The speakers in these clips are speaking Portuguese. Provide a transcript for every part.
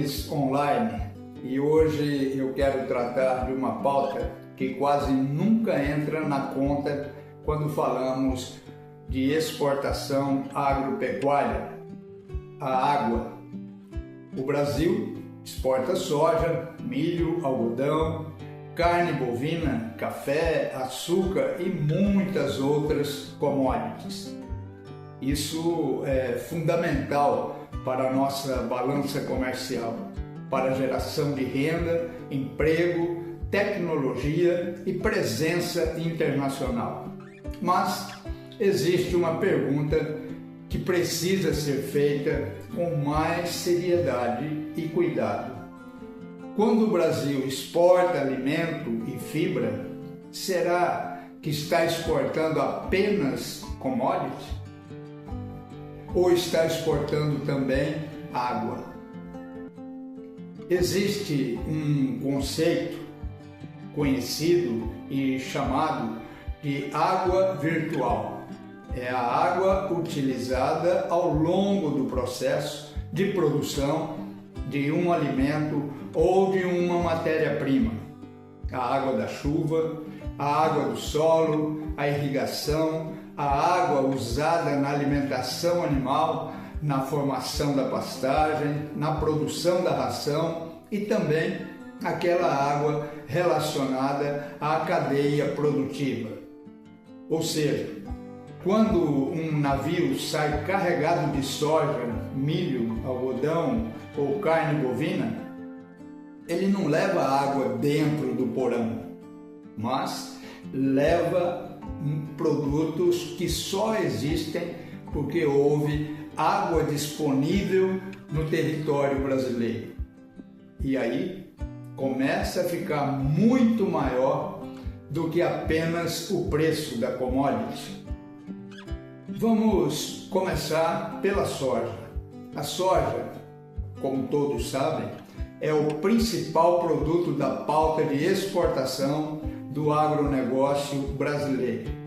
Líderes Online, e hoje eu quero tratar de uma pauta que quase nunca entra na conta quando falamos de exportação agropecuária: a água. O Brasil exporta soja, milho, algodão, carne bovina, café, açúcar e muitas outras commodities. Isso é fundamental para a nossa balança comercial, para a geração de renda, emprego, tecnologia e presença internacional. Mas existe uma pergunta que precisa ser feita com mais seriedade e cuidado. Quando o Brasil exporta alimento e fibra, será que está exportando apenas commodity? Ou está exportando também água? Existe um conceito conhecido e chamado de água virtual. É a água utilizada ao longo do processo de produção de um alimento ou de uma matéria-prima. A água da chuva, a água do solo, a irrigação, a água usada na alimentação animal, na formação da pastagem, na produção da ração e também aquela água relacionada à cadeia produtiva. Ou seja, quando um navio sai carregado de soja, milho, algodão ou carne bovina, ele não leva água dentro do porão, mas leva produtos que só existem porque houve água disponível no território brasileiro. E aí começa a ficar muito maior do que apenas o preço da commodity. Vamos começar pela soja. A soja, como todos sabem, é o principal produto da pauta de exportação do agronegócio brasileiro.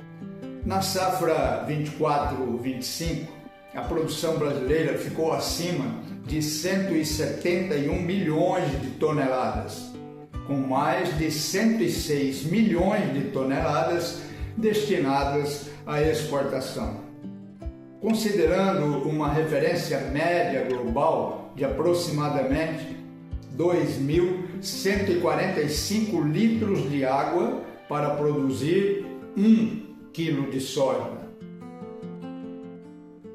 Na safra 24-25, a produção brasileira ficou acima de 171 milhões de toneladas, com mais de 106 milhões de toneladas destinadas à exportação. Considerando uma referência média global de aproximadamente 2.145 litros de água para produzir 1 quilo de soja.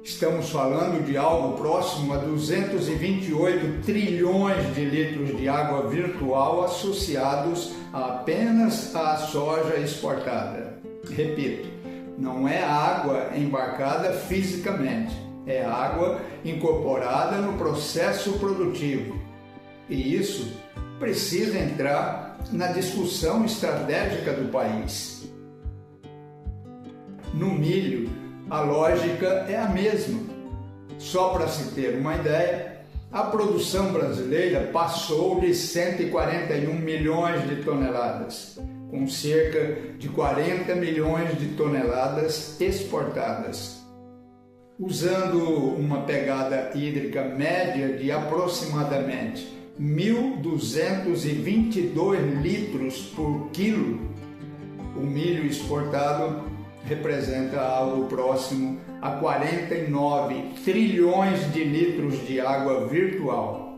Estamos falando de algo próximo a 228 trilhões de litros de água virtual associados apenas à soja exportada. Repito, não é água embarcada fisicamente, é água incorporada no processo produtivo. E isso precisa entrar na discussão estratégica do país. No milho, a lógica é a mesma. Só para se ter uma ideia, a produção brasileira passou de 141 milhões de toneladas, com cerca de 40 milhões de toneladas exportadas. Usando uma pegada hídrica média de aproximadamente 1.222 litros por quilo, o milho exportado representa algo próximo a 49 trilhões de litros de água virtual.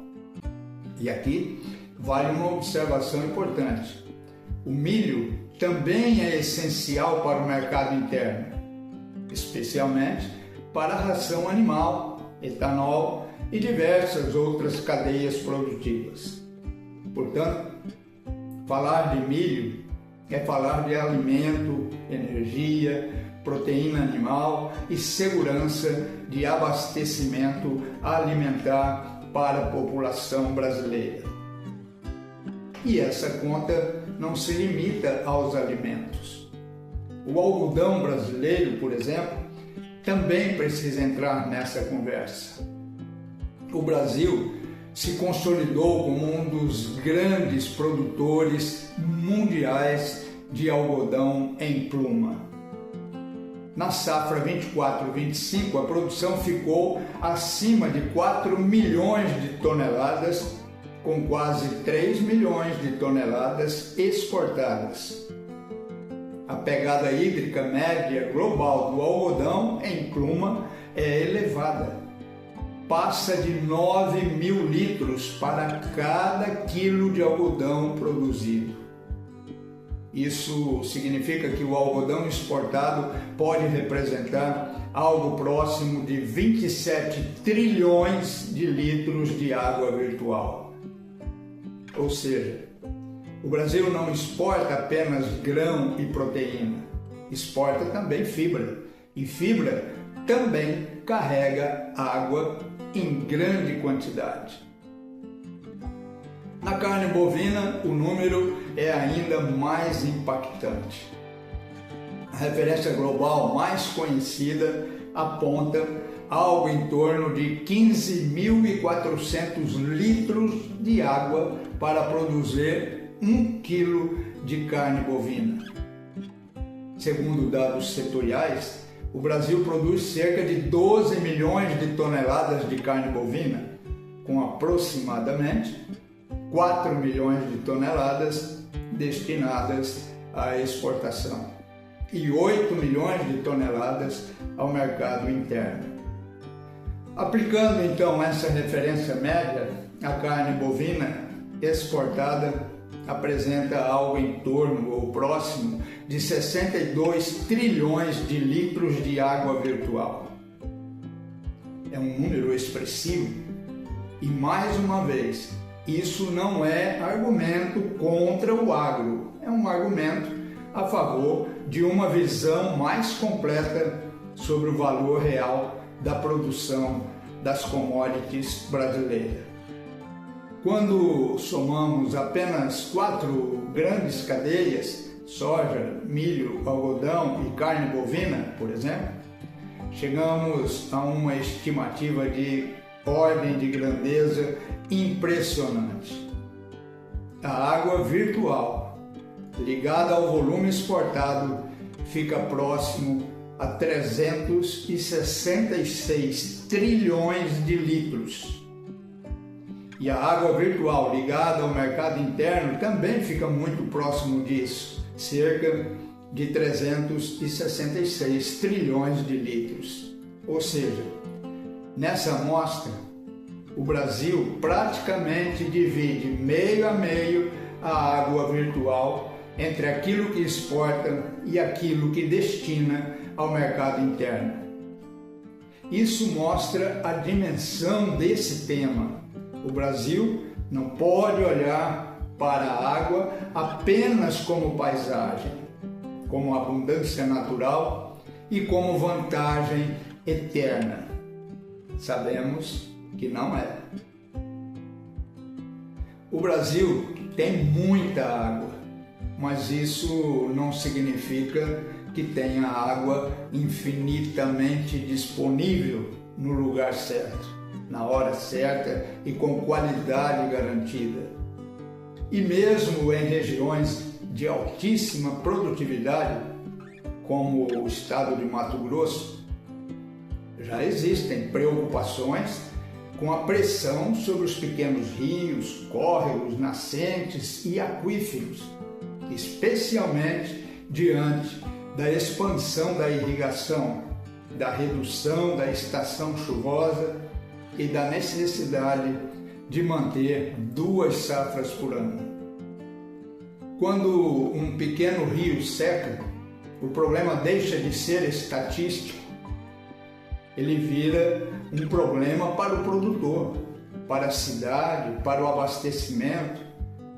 E aqui vale uma observação importante. O milho também é essencial para o mercado interno, especialmente para a ração animal, etanol e diversas outras cadeias produtivas. Portanto, falar de milho é falar de alimento, energia, proteína animal e segurança de abastecimento alimentar para a população brasileira. E essa conta não se limita aos alimentos. O algodão brasileiro, por exemplo, também precisa entrar nessa conversa. O Brasil se consolidou como um dos grandes produtores mundiais de algodão em pluma. Na safra 24-25, a produção ficou acima de 4 milhões de toneladas com quase 3 milhões de toneladas exportadas. A pegada hídrica média global do algodão em pluma é elevada. Passa de 9.000 litros para cada quilo de algodão produzido. Isso significa que o algodão exportado pode representar algo próximo de 27 trilhões de litros de água virtual. Ou seja, o Brasil não exporta apenas grão e proteína, exporta também fibra. E fibra também carrega água em grande quantidade. Na carne bovina, o número é ainda mais impactante. A referência global mais conhecida aponta algo em torno de 15.400 litros de água para produzir 1 quilo de carne bovina. Segundo dados setoriais, o Brasil produz cerca de 12 milhões de toneladas de carne bovina, com aproximadamente 4 milhões de toneladas destinadas à exportação e 8 milhões de toneladas ao mercado interno. Aplicando então essa referência média, a carne bovina exportada apresenta algo em torno ou próximo de 62 trilhões de litros de água virtual. É um número expressivo e, mais uma vez, isso não é argumento contra o agro, é um argumento a favor de uma visão mais completa sobre o valor real da produção das commodities brasileiras. Quando somamos apenas 4 grandes cadeias, soja, milho, algodão e carne bovina, por exemplo, chegamos a uma estimativa de ordem de grandeza impressionante. A água virtual, ligada ao volume exportado, fica próximo a 366 trilhões de litros. E a água virtual ligada ao mercado interno também fica muito próximo disso, cerca de 366 trilhões de litros. Ou seja, nessa amostra, o Brasil praticamente divide meio a meio a água virtual entre aquilo que exporta e aquilo que destina ao mercado interno. Isso mostra a dimensão desse tema. O Brasil não pode olhar para a água apenas como paisagem, como abundância natural e como vantagem eterna. Sabemos que não é. O Brasil tem muita água, mas isso não significa que tenha água infinitamente disponível no lugar certo, na hora certa e com qualidade garantida. E mesmo em regiões de altíssima produtividade, como o estado de Mato Grosso, já existem preocupações com a pressão sobre os pequenos rios, córregos, nascentes e aquíferos, especialmente diante da expansão da irrigação, da redução da estação chuvosa e da necessidade de manter 2 safras por ano. Quando um pequeno rio seca, o problema deixa de ser estatístico. Ele vira um problema para o produtor, para a cidade, para o abastecimento,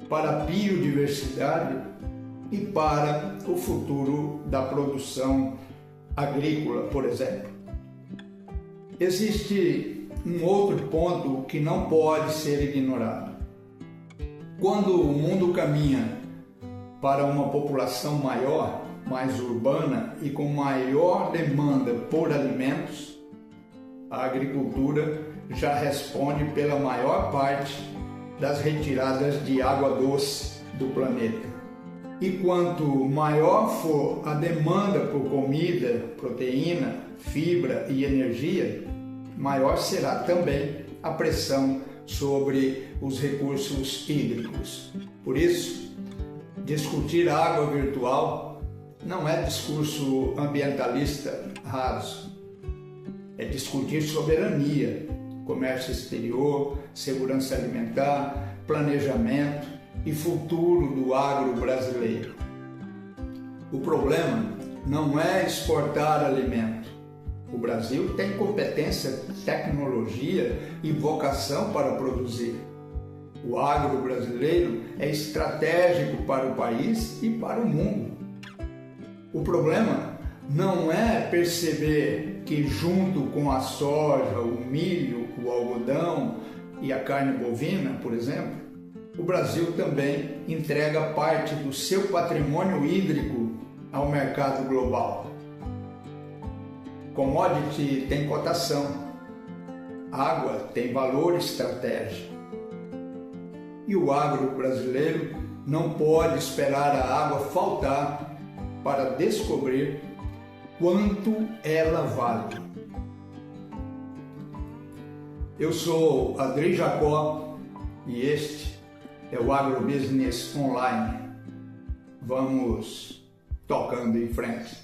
para a biodiversidade e para o futuro da produção agrícola, por exemplo. Existe um outro ponto que não pode ser ignorado. Quando o mundo caminha para uma população maior, mais urbana e com maior demanda por alimentos, a agricultura já responde pela maior parte das retiradas de água doce do planeta. E quanto maior for a demanda por comida, proteína, fibra e energia, maior será também a pressão sobre os recursos hídricos. Por isso, discutir a água virtual não é discurso ambientalista raso, é discutir soberania, comércio exterior, segurança alimentar, planejamento e futuro do agro brasileiro. O problema não é exportar alimento. O Brasil tem competência, tecnologia e vocação para produzir. O agro brasileiro é estratégico para o país e para o mundo. O problema não é perceber que, junto com a soja, o milho, o algodão e a carne bovina, por exemplo, o Brasil também entrega parte do seu patrimônio hídrico ao mercado global. Commodity tem cotação, água tem valor estratégico. E o agro brasileiro não pode esperar a água faltar para descobrir quanto ela vale. Eu sou Adri Jacó e este é o Agrobusiness Online. Vamos tocando em frente.